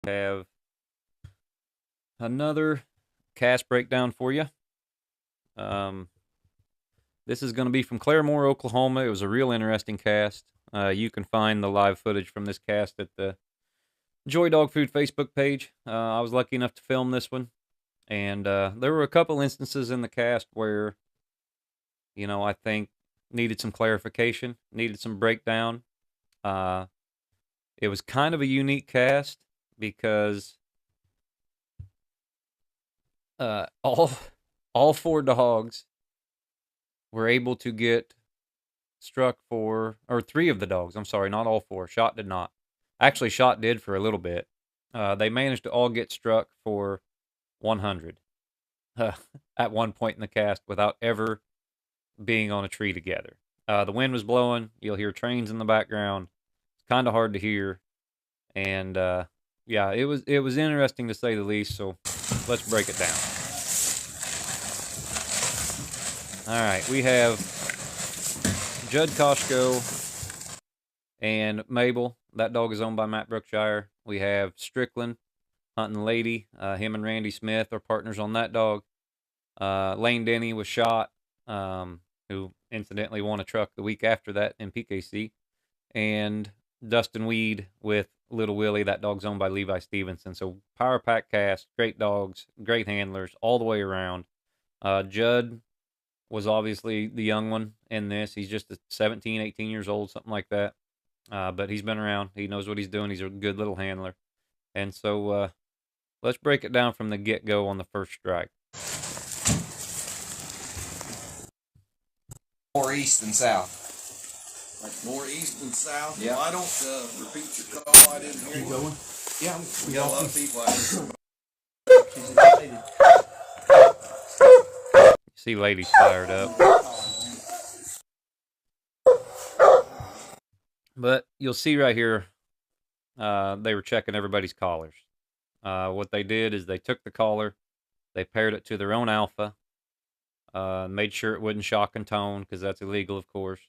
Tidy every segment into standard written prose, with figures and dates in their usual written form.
Have another cast breakdown for you. Um, this is going to be from Claremore, Oklahoma. It was a real interesting cast. You can find the live footage from this cast at the Joy Dog Food Facebook page. I was lucky enough to film this one, and there were a couple instances in the cast where, I think needed some clarification, needed some breakdown. Uh, it was kind of a unique cast because all all four dogs were able to get struck for, or three of the dogs. I'm sorry, not all four. Shot did not. Actually, Shot did for a little bit. They managed to all get struck for 100 uh, at one point in the cast without ever being on a tree together. The wind was blowing. You'll hear trains in the background. It's kind of hard to hear, and yeah, it was interesting to say the least. So let's break it down. All right, we have Judd Koshko and Mabel. That dog is owned by Matt Brookshire. We have Strickland, Hunting Lady. Him and Randy Smith are partners on that dog. Lane Denny was Shot, who incidentally won a truck the week after that in PKC. And Dustin Weed with Little Willie. That dog's owned by Levi Stevenson. So power pack cast, great dogs, great handlers all the way around. Judd was obviously the young one in this. He's just 17, 18 years old, something like that. But he's been around. He knows what he's doing. He's a good little handler. And so let's break it down from the get-go on the first strike. More east than south. Like more east than south? Yeah. Well, I don't repeat your call. I didn't hear you. Going? Yeah, We got a lot of people out here. See ladies fired up. But you'll see right here, they were checking everybody's collars. What they did is they took the collar, they paired it to their own alpha, made sure it wouldn't shock and tone because that's illegal, of course.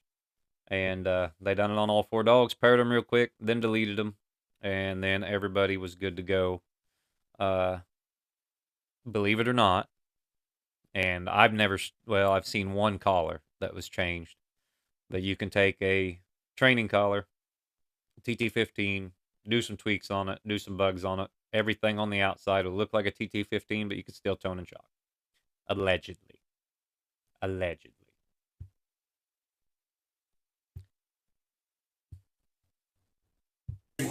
And they done it on all four dogs, paired them real quick, then deleted them, and then everybody was good to go. Believe it or not, and I've seen one collar that was changed. That you can take a training collar, TT15, do some tweaks on it, do some bugs on it. Everything on the outside will look like a TT15, but you can still tone and shock. Allegedly. Allegedly.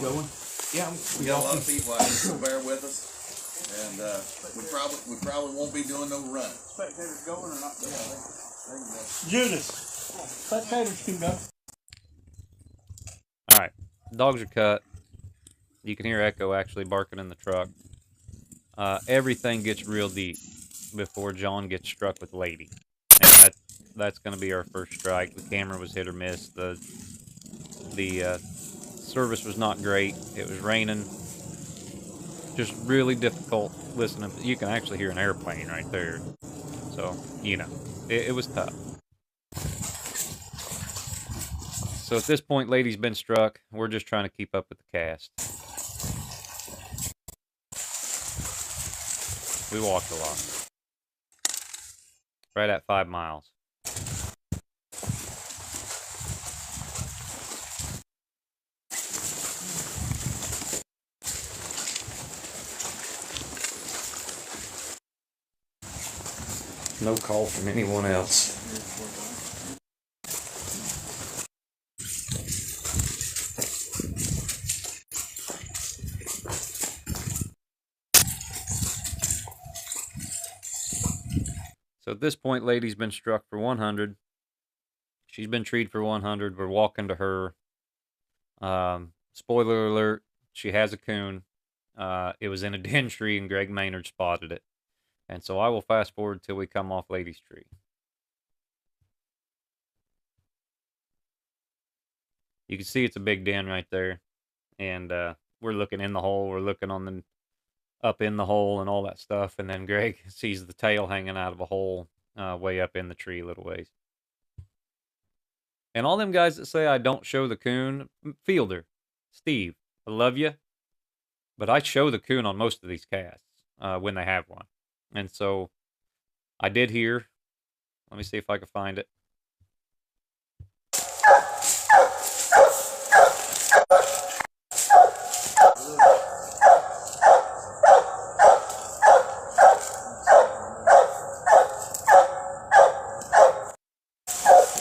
Going? Yeah, We got a lot of people out here, so bear with us. And we probably won't be doing no run. Spectators going or not going? Judas, spectators can go. All right. Dogs are cut. You can hear Echo actually barking in the truck. Everything gets real deep before John gets struck with Lady. And that's going to be our first strike. The camera was hit or miss. The service was not great. It was raining. Just really difficult listening. You can actually hear an airplane right there. So, it was tough. So at this point, Lady's been struck. We're just trying to keep up with the cast. We walked a lot. Right at 5 miles. No call from anyone else. So at this point, Lady's been struck for 100. She's been treated for 100. We're walking to her. Spoiler alert, she has a coon. It was in a den tree, and Greg Maynard spotted it. And so I will fast forward till we come off Lady's tree. You can see it's a big den right there. And we're looking in the hole. We're looking up in the hole and all that stuff. And then Greg sees the tail hanging out of a hole way up in the tree a little ways. And all them guys that say I don't show the coon, Fielder, Steve, I love you, but I show the coon on most of these casts when they have one. And so I did hear, let me see if I can find it.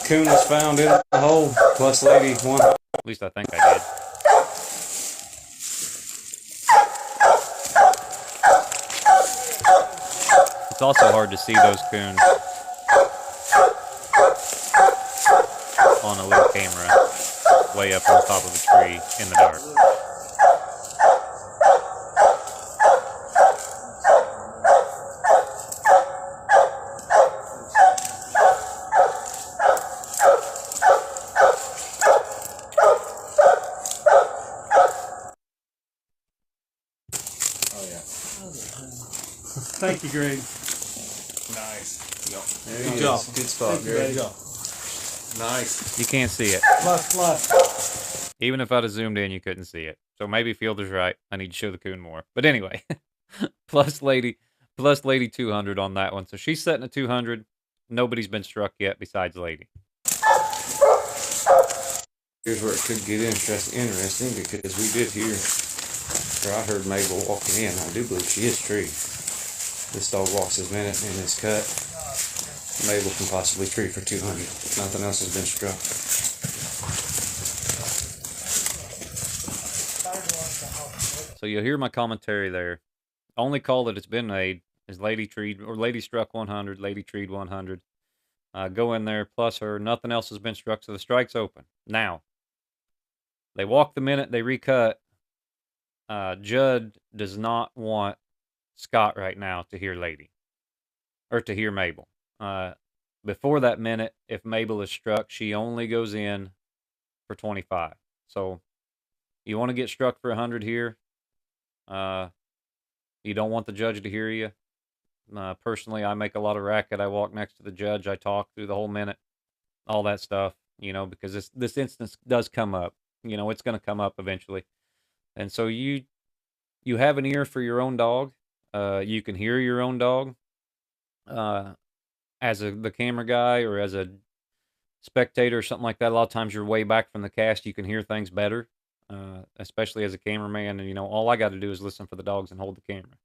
Coon was found in the hole, plus lady one. At least I think I did. It's also hard to see those coons on a little camera way up on top of a tree in the dark. Oh yeah. Thank you, Greg. Nice. Yep. There Good job. Good spot, Thank you, Greg. Greg. Nice. You can't see it. Plus. Even if I'd have zoomed in, you couldn't see it. So maybe Fielder's right. I need to show the coon more. But anyway, plus lady 200 on that one. So she's setting a 200. Nobody's been struck yet besides lady. Here's where it could get interesting because we did hear, or I heard Mabel walking in. I do believe she is treed. This dog walks his minute and is cut. Mabel can possibly treat for 200. Nothing else has been struck. So you'll hear my commentary there. Only call that it's been made is lady treed or lady struck 100, lady treed 100. Go in there plus her. Nothing else has been struck, so the strike's open. Now, they walk the minute, they recut. Judd does not want Scott right now to hear lady or to hear Mabel. Before that minute, if Mabel is struck, she only goes in for 25. So you want to get struck for 100 here. You don't want the judge to hear you. Personally, I make a lot of racket. I walk next to the judge. I talk through the whole minute, all that stuff, because this instance does come up. It's going to come up eventually. And so you have an ear for your own dog. You can hear your own dog. As the camera guy or as a spectator or something like that, a lot of times you're way back from the cast. You can hear things better, especially as a cameraman. And, all I got to do is listen for the dogs and hold the camera.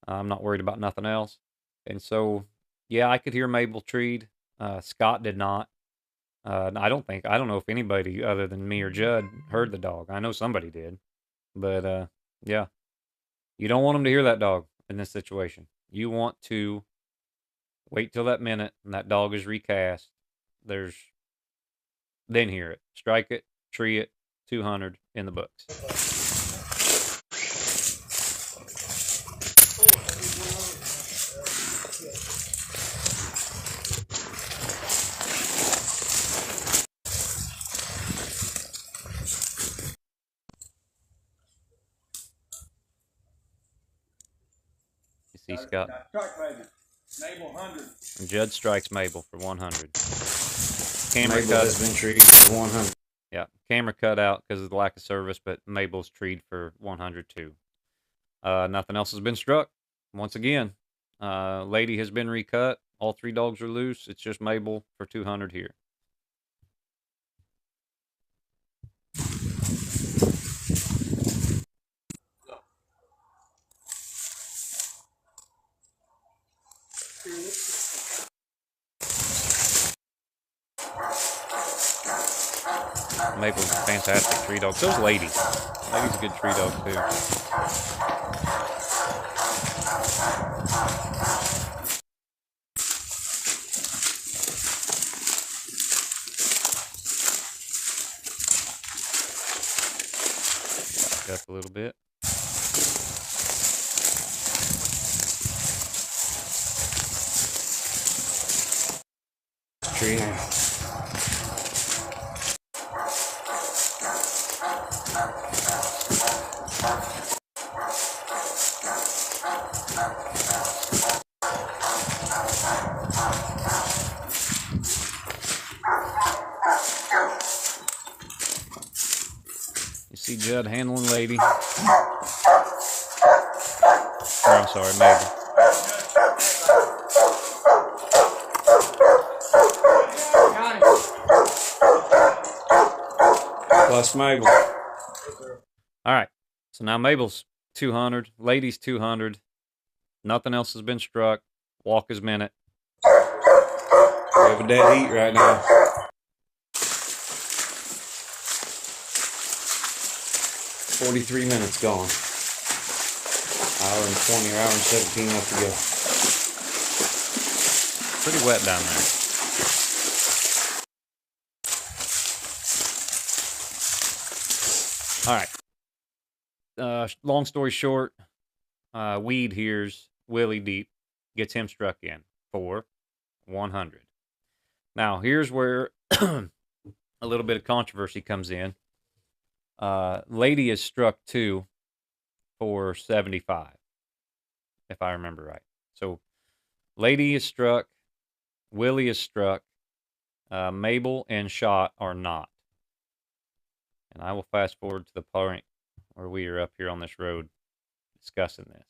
I'm not worried about nothing else. And so, yeah, I could hear Mabel treed. Scott did not. I don't know if anybody other than me or Judd heard the dog. I know somebody did. But, yeah, you don't want them to hear that dog in this situation. You want to wait till that minute and that dog is recast. Then hear it. Strike it, tree it, 200 in the books. You see, Scott? Strike, baby. Mabel 100. And Judd strikes Mabel for 100. Camera Mabel cut. has been treated for 100. Yeah, camera cut out because of the lack of service, but Mabel's treed for 100 too. Nothing else has been struck. Once again, lady has been recut. All 3 dogs are loose. It's just Mabel for 200 here. Mabel's a fantastic tree dog. So's Lady. Lady's a good tree dog too. Back up a little bit. Tree now. You see Judd handling Lady. I'm sorry, Mabel. Plus Mabel. All right. So now Mabel's 200. Lady's 200. Nothing else has been struck. Walk is minute. We have a dead heat right now. 43 minutes gone. Hour and 20 or hour and 17 left to go. Pretty wet down there. All right. Long story short, Weed hears Willie deep, gets him struck in for 100. Now, here's where a little bit of controversy comes in. Lady is struck 2 for 75, if I remember right. So, Lady is struck, Willie is struck, Mabel and Shot are not. And I will fast forward to the point where we are up here on this road discussing this.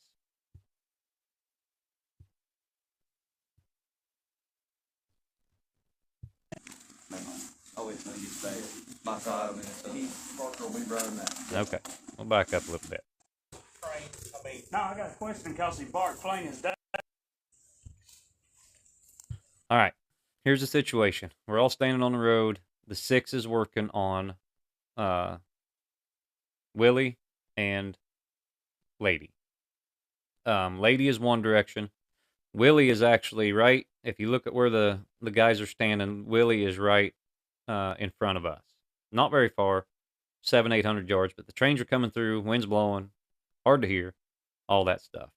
I'll wait till he gets back. My 5 minutes. Parker will be running that. Okay, we'll back up a little bit. No, I got a question because he barked plain as day. All right, here's the situation. We're all standing on the road. The 6 is working on Willie and Lady. Lady is one direction. Willie is actually right. If you look at where the guys are standing, Willie is right in front of us. Not very far, 700-800 yards, but the trains are coming through, wind's blowing, hard to hear, all that stuff.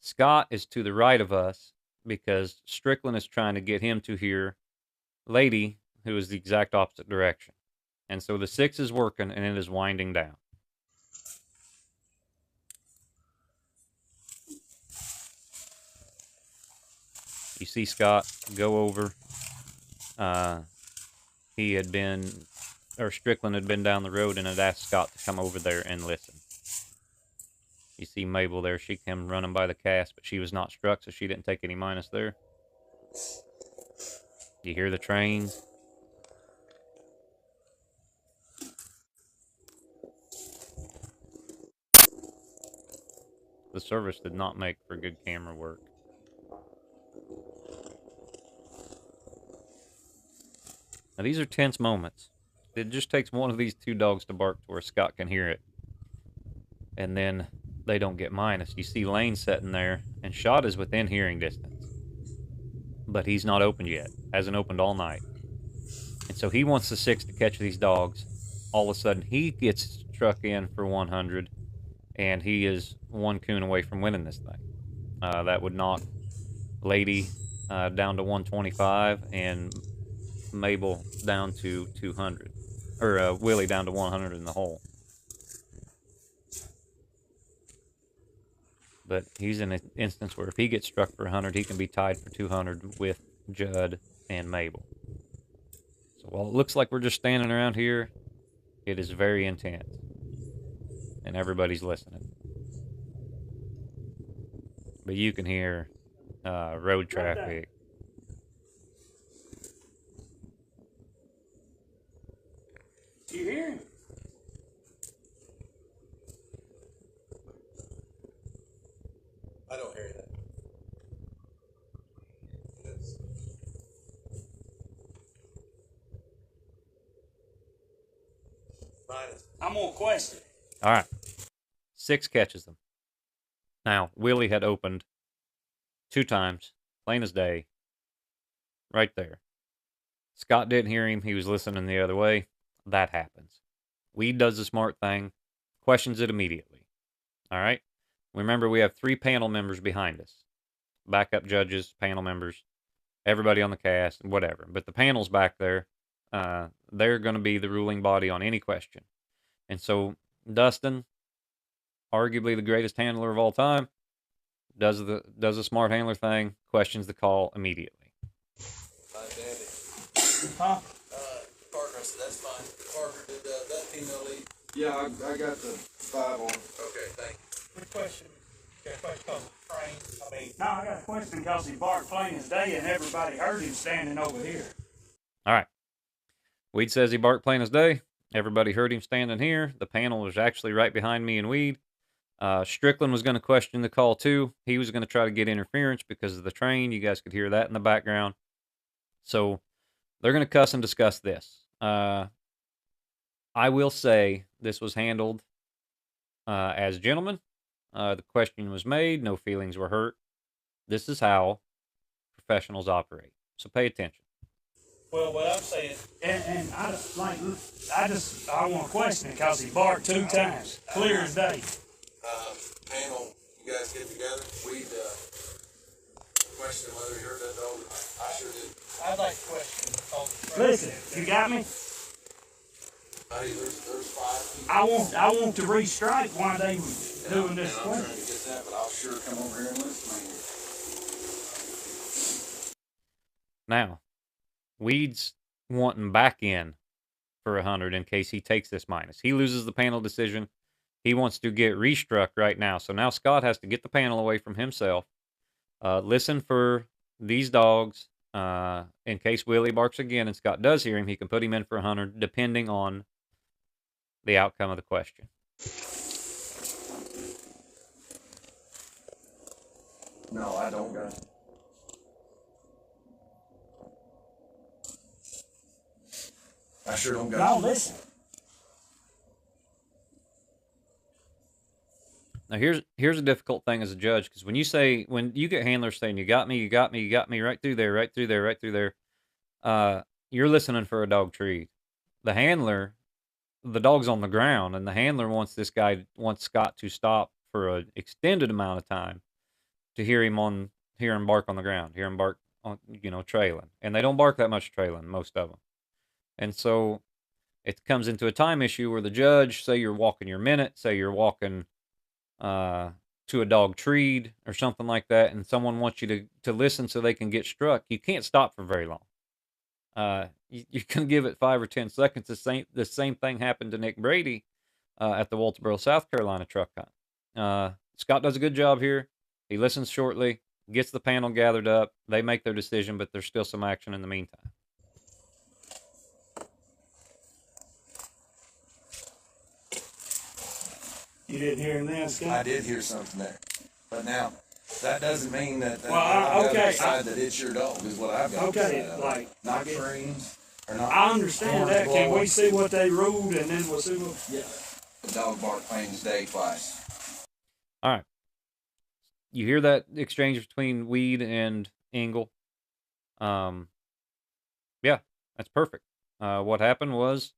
Scott is to the right of us because Strickland is trying to get him to hear Lady, who is the exact opposite direction. And so the 6 is working and it is winding down. You see Scott go over. Strickland had been down the road and had asked Scott to come over there and listen. You see Mabel there. She came running by the cast, but she was not struck, so she didn't take any minus there. You hear the trains. The service did not make for good camera work. Now, these are tense moments. It just takes one of these 2 dogs to bark to where Scott can hear it. And then they don't get minus. You see Lane sitting there, and Shot is within hearing distance. But he's not opened yet. Hasn't opened all night. And so he wants the 6 to catch these dogs. All of a sudden, he gets struck in for 100, and he is 1 coon away from winning this thing. That would knock Lady down to 125, and Mabel down to 200, or Willie down to 100 in the hole. But he's in an instance where if he gets struck for 100, he can be tied for 200 with Judd and Mabel. So while it looks like we're just standing around here, it is very intense, and everybody's listening. But you can hear road traffic. You hear him? I don't hear that. I'm gonna question. All right. 6 catches them. Now, Willie had opened 2 times, plain as day, right there. Scott didn't hear him. He was listening the other way. That happens. Weed does the smart thing, questions it immediately. All right? Remember, we have 3 panel members behind us. Backup judges, panel members, everybody on the cast, whatever. But the panel's back there. They're going to be the ruling body on any question. And so Dustin, arguably the greatest handler of all time, does a smart handler thing, questions the call immediately. Dandy. Huh? Parker, that's fine. Parker, did that female lead? Yeah, I got the 5 on. Okay, thank you. Good question. No, I got a question because he barked plain as day and everybody heard him standing over here. All right. Weed says he barked plain as day. Everybody heard him standing here. The panel was actually right behind me and Weed. Strickland was going to question the call too. He was going to try to get interference because of the train. You guys could hear that in the background. So they're going to cuss and discuss this. I will say this was handled as gentlemen. The question was made. No feelings were hurt. This is how professionals operate. So pay attention. Well, what I'm saying, and I want to question it because he barked 2 times, clear as day. Panel, you guys get together. We'd question whether you heard that dog. I sure did. I'd like to question the call. Listen, you got me? There's 5 people. I want to restrike why they were doing this I'm trying to question. get that, but I'll sure come over here and listen. Now, Weed's wanting back in for 100 in case he takes this minus. He loses the panel decision. He wants to get restruck right now. So now Scott has to get the panel away from himself. Listen for these dogs. In case Willie barks again and Scott does hear him, he can put him in for 100 depending on the outcome of the question. No, I don't got it. I sure don't got No, it. listen. Now here's a difficult thing as a judge, because when you get handlers saying you got me right through there, you're listening for a dog treat. The dog's on the ground, and the handler wants Scott to stop for an extended amount of time to hear him bark on the ground, hear him bark on, trailing, and they don't bark that much trailing, most of them, and so it comes into a time issue where the judge, say you're walking your minute, say you're walking to a dog treed or something like that, and someone wants you to listen so they can get struck, you can't stop for very long. You can give it 5 or 10 seconds. The same thing happened to Nick Brady at the Walterboro, South Carolina truck hunt. Scott does a good job here. He listens shortly, gets the panel gathered up. They make their decision, but there's still some action in the meantime. You didn't hear him then, Scott? I did hear something there, but now that doesn't mean that. Well, I've got to decide that it's your dog is what I've got. Okay, to decide. like not trained or not. I understand that. Can we see what they ruled and then we'll see what? Yeah. The dog barked plain as day twice. All right. You hear that exchange between Weed and Engel? Yeah, that's perfect. What happened was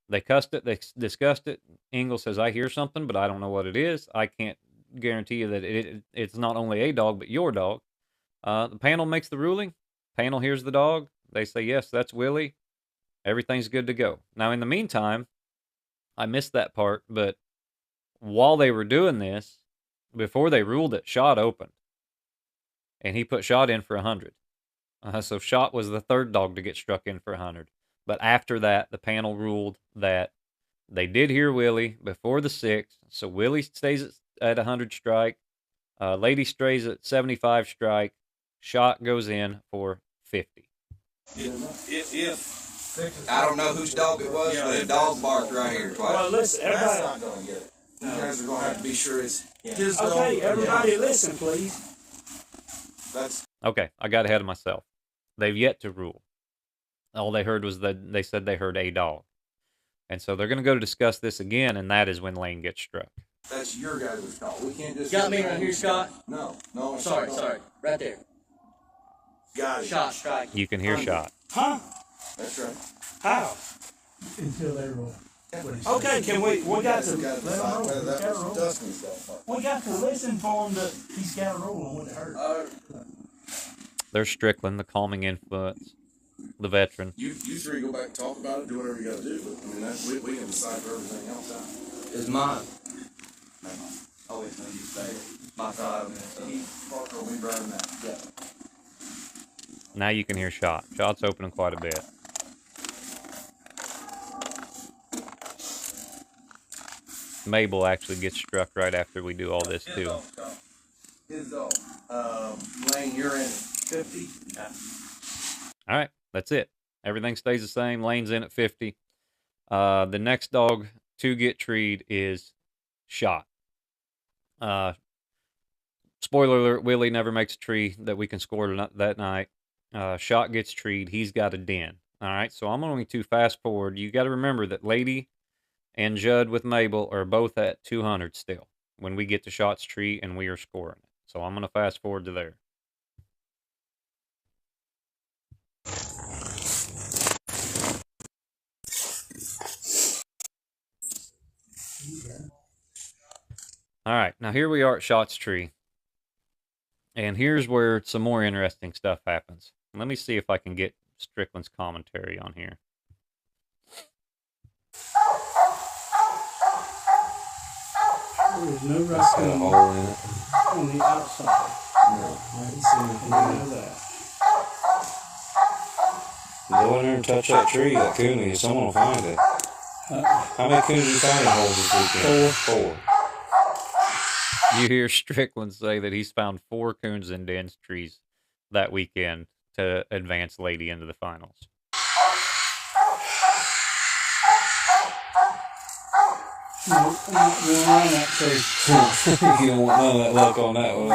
they cussed it, they discussed it. Engel says, I hear something, but I don't know what it is. I can't guarantee you that it's not only a dog, but your dog. The panel makes the ruling. Panel hears the dog. They say, yes, that's Willie. Everything's good to go. Now, in the meantime, I missed that part, but while they were doing this, before they ruled it, Shot opened. And he put Shot in for 100. So Shot was the third dog to get struck in for 100. But after that, the panel ruled that they did hear Willie before the 6th. So Willie stays at 100 strike. Lady stays at 75 strike. Shot goes in for 50. If I don't know whose dog it was, but a dog barked right here twice. Well, listen, That's everybody. not going to get it. You guys are going to have to be sure it's his dog. Okay, everybody, listen, please. That's Okay, I got ahead of myself. They've yet to rule. All they heard was that they said they heard a dog. And so they're going to go to discuss this again, and that is when Lane gets struck. That's your guys' call. We can't just. Got me right here, Scott? No. Sorry. Right there. Got it. Shot strike. You can hear Shot. Huh? That's right. How? Until they roll. Okay, can we got to, Got to decide whether that was Dustin's dog. we got to listen for him that he's got a rule on what it hurt. There's Strickland, the calming influence, the veteran. You three go back and talk about it, do whatever you got to do. But I mean, we can decide for everything else. It's mine. Oh, it's no you say my five minutes. He Parker will be driving that. Yeah. Now you can hear Shot. Shot's opening quite a bit. Mabel actually gets struck right after we do all this too. His dog. Lane, you're in 50. All right, that's it. Everything stays the same. Lane's in at 50. The next dog to get treed is Shot. Spoiler alert, Willie never makes a tree that we can score that night. Shot gets treed. He's got a den. All right, so I'm going to fast forward. You got to remember that Lady and Judd with Mabel are both at 200 still when we get to Shot's tree and we are scoring it. So I'm going to fast forward to there. All right, now here we are at Shot's tree. And here's where some more interesting stuff happens. Let me see if I can get Strickland's commentary on here. There's no It's got a raccoon hole in it. on the outside. No, I didn't see You nothing. know that. Go in there and touch that tree, that cooney, and someone will find it. How many coons you finding holes this weekend? Four. You hear Strickland say that he's found 4 coons in Dan's trees that weekend to advance Lady into the finals. No, I'm not going around that tree. You don't want none of that luck on that one.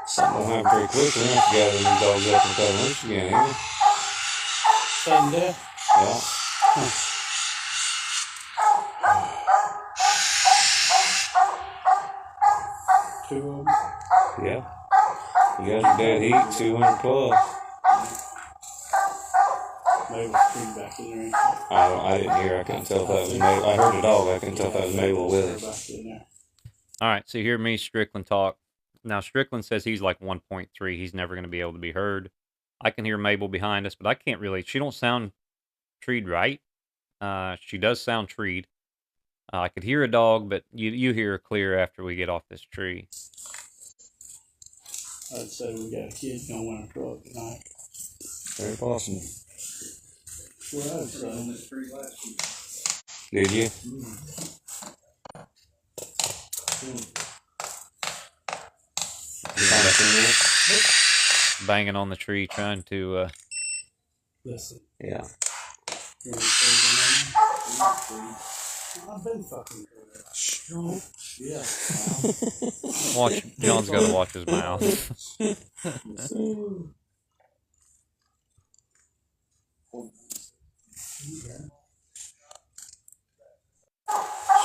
Something will happen pretty quickly. We're going to have to gather these dogs up and cut them loose again, ain't we? Sudden death. Yeah. Two of them. Yeah. You guys are dead heat, 200 plus. Maybe it's tree back in there. I didn't hear. I couldn't tell if that was Mabel. I heard a dog. I couldn't tell if that was Mabel or Willie. Back in there. All right, so you hear me, Strickland, talk. Now, Strickland says he's like 1.3. He's never going to be able to be heard. I can hear Mabel behind us, but I can't really. She don't sound treed right. She does sound treed. I could hear a dog, but you hear her clear after we get off this tree. I'd say we got a kid gonna win a truck tonight. Very possible. Well, I'd say. Did you? You find that thing yet? Banging on the tree, trying to. Listen. Yeah. You wanna say the name? I've been fucking good. Yeah. Watch. John's got to watch his mouth.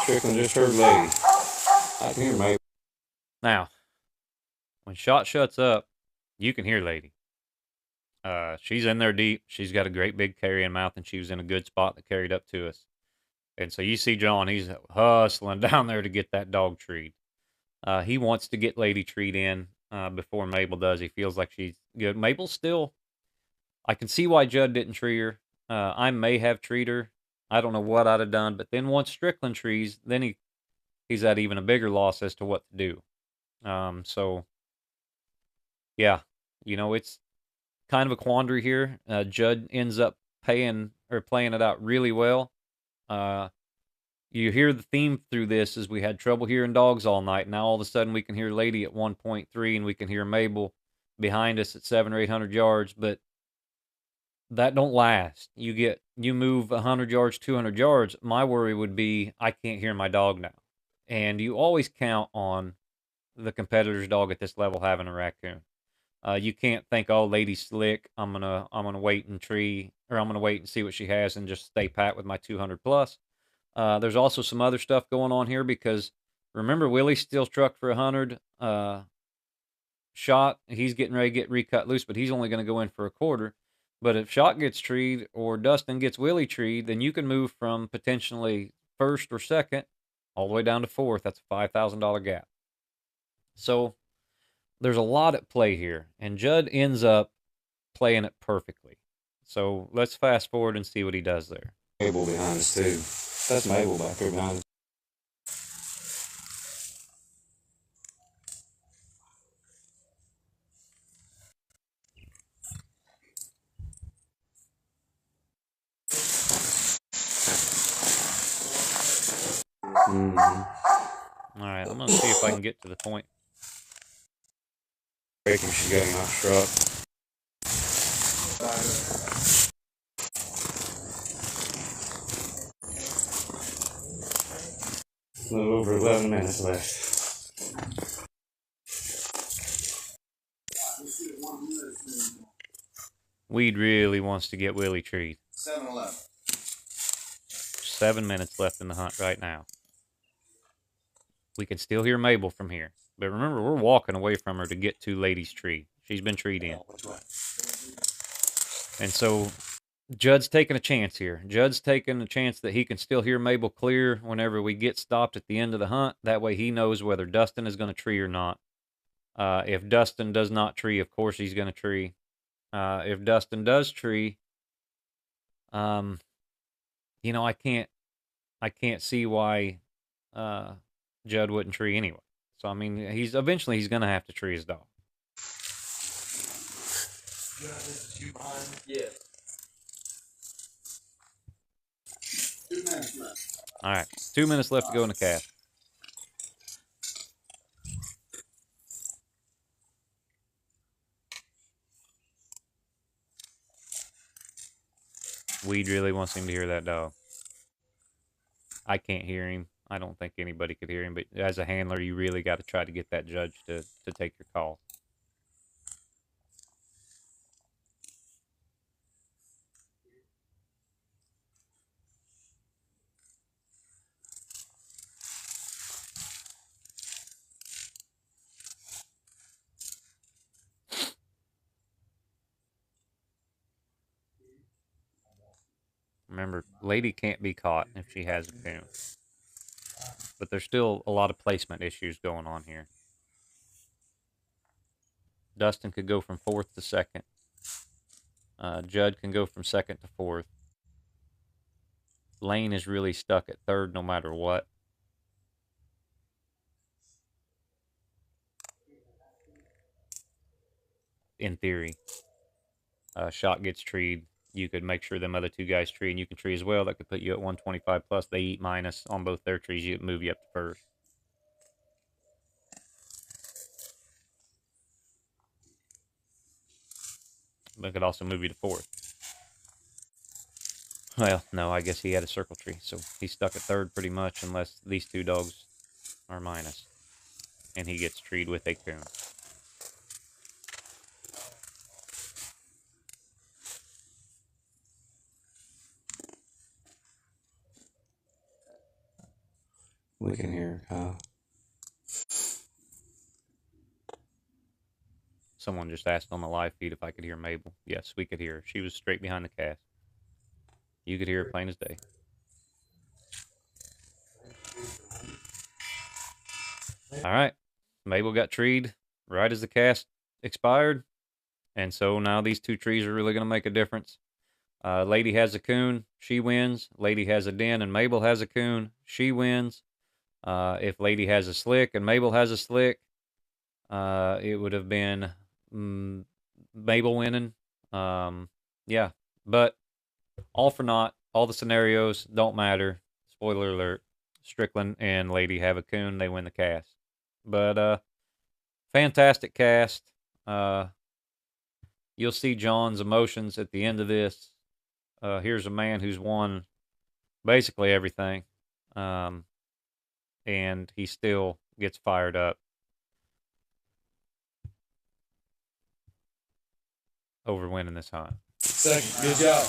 Strickland just heard Lady. I can hear Mabel. Now, when Shot shuts up, you can hear Lady. She's in there deep. She's got a great big carrying mouth, and she was in a good spot that carried up to us. And so you see John, he's hustling down there to get that dog treed. He wants to get Lady treed in before Mabel does. He feels like she's good. Mabel's still, I can see why Judd didn't tree her. I may have treed her. I don't know what I'd have done. But then once Strickland trees, then he's at even a bigger loss as to what to do. So, yeah, it's kind of a quandary here. Judd ends up playing it out really well. You hear the theme through this is we had trouble hearing dogs all night. Now all of a sudden we can hear Lady at 1.3 and we can hear Mabel behind us at 700 or 800 yards, but that don't last. You move 100 yards, 200 yards. My worry would be I can't hear my dog now. And you always count on the competitor's dog at this level having a raccoon. You can't think, oh, Lady's slick. I'm gonna wait and tree, or I'm gonna wait and see what she has and just stay pat with my 200 plus. There's also some other stuff going on here because remember Willie still struck for 100. Shot, he's getting ready to get recut loose, but he's only going to go in for a quarter. But if Shot gets treed or Dustin gets Willie treed, then you can move from potentially first or second all the way down to fourth. That's a $5,000 gap. So there's a lot at play here, and Judd ends up playing it perfectly. So let's fast forward and see what he does there. Mabel behind us, too. That's Mabel back there behind us. Mm-hmm. All right, I'm gonna see if I can get to the point. Reckon she got him out struck. A little over 11 minutes left. Weed really wants to get Willie treed. 7-Eleven. 7 minutes left in the hunt right now. We can still hear Mabel from here. But remember, we're walking away from her to get to Lady's tree. She's been treed in. And so Judd's taking a chance here. Judd's taking a chance that he can still hear Mabel clear whenever we get stopped at the end of the hunt. That way he knows whether Dustin is going to tree or not. If Dustin does not tree, of course he's going to tree. If Dustin does tree, you know, I can't see why Judd wouldn't tree anyway. So I mean, eventually he's gonna have to tree his dog. Yeah. 2 minutes left. All right, 2 minutes left to go in the cast. Weed really wants him to hear that dog. I can't hear him. I don't think anybody could hear him, but as a handler, you really got to try to get that judge to take your call. Remember, Lady can't be caught if she has a coon. But there's still a lot of placement issues going on here. Dustin could go from 4th to 2nd. Judd can go from 2nd to 4th. Lane is really stuck at 3rd no matter what. In theory. Shot gets treed. You could make sure them other 2 guys tree, and you can tree as well. That could put you at 125 plus. They eat minus on both their trees. You move you up to 1st. But it could also move you to 4th. Well, no, I guess he had a circle tree, so he's stuck at 3rd pretty much, unless these 2 dogs are minus, and he gets treed with a coon. We can hear Kyle. Someone just asked on the live feed if I could hear Mabel. Yes, we could hear her. She was straight behind the cast. You could hear her plain as day. All right. Mabel got treed right as the cast expired. And so now these 2 trees are really going to make a difference. Lady has a coon. She wins. Lady has a den and Mabel has a coon. She wins. If Lady has a slick and Mabel has a slick, it would have been Mabel winning. Yeah. But all for naught. All the scenarios don't matter. Spoiler alert. Strickland and Lady have a coon. They win the cast. But fantastic cast. You'll see John's emotions at the end of this. Here's a man who's won basically everything. And he still gets fired up over winning this hunt. Second. Good job.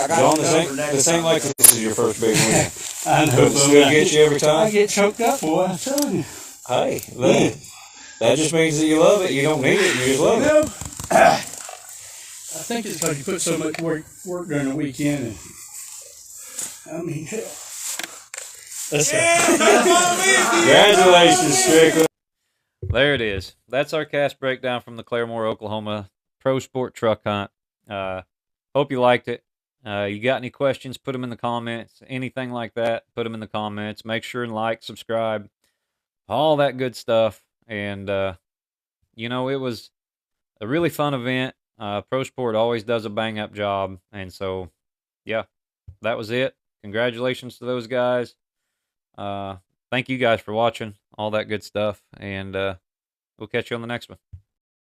John, this ain't like this is your first big win. I know, But it still get you every I time. get choked up, boy. I'm telling you. Hey, look, that just means that you love it. You don't need it. You just love You it. know, I think it's because you put so much work during the weekend. And, I mean, hell. Let's go. Congratulations, Strickland. There it is. That's our cast breakdown from the Claremore, Oklahoma Pro Sport Truck Hunt. Hope you liked it. You got any questions, put them in the comments. Anything like that, put them in the comments. Make sure and like, subscribe, all that good stuff. And, you know, it was a really fun event. Pro Sport always does a bang-up job. And so, yeah, that was it. Congratulations to those guys. Thank you guys for watching, all that good stuff, and we'll catch you on the next one.